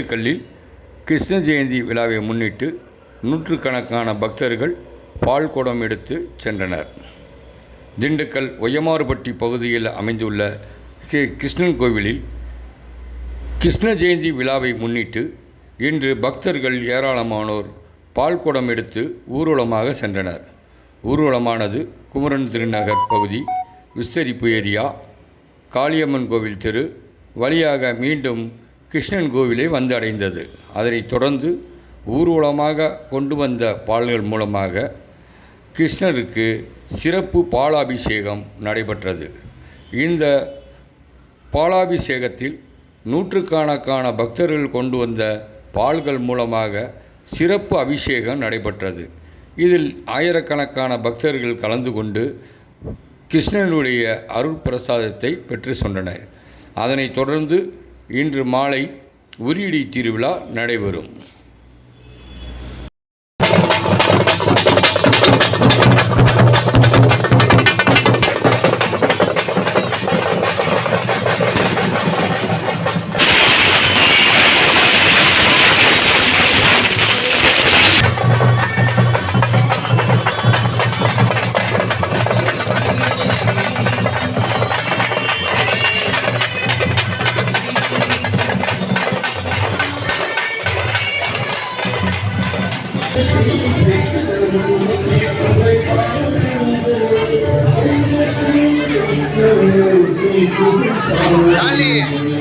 திண்டுக்கல்லில் கிருஷ்ண ஜெயந்தி விழாவை முன்னிட்டு நூற்றுக்கணக்கான பக்தர்கள் பால் குடம் எடுத்து சென்றனர். திண்டுக்கல் ஒய்யமாறுபட்டி பகுதியில் அமைந்துள்ள கிருஷ்ணன் கோவிலில் கிருஷ்ண ஜெயந்தி விழாவை முன்னிட்டு இன்று பக்தர்கள் ஏராளமானோர் பால் குடம் எடுத்து ஊர்வலமாக சென்றனர். ஊர்வலமானது குமரன் திருநகர் பகுதி, விஸ்தரிப்பு ஏரியா, காளியம்மன் கோவில் தெரு வழியாக மீண்டும் கிருஷ்ணன் கோவிலை வந்து அடைந்தது. அதனைத் தொடர்ந்து ஊர்வலமாக கொண்டு வந்த பால்கள் மூலமாக கிருஷ்ணருக்கு சிறப்பு பாலாபிஷேகம் நடைபெற்றது. இந்த பாலாபிஷேகத்தில் நூற்றுக்கணக்கான பக்தர்கள் கொண்டு வந்த பால்கள் மூலமாக சிறப்பு அபிஷேகம் நடைபெற்றது. இதில் ஆயிரக்கணக்கான பக்தர்கள் கலந்து கொண்டு கிருஷ்ணனுடைய அருட்பிரசாதத்தை பெற்று சென்றனர். அதனைத் தொடர்ந்து இன்று மாலை உரியடி திருவிழா நடைபெறும். Dale.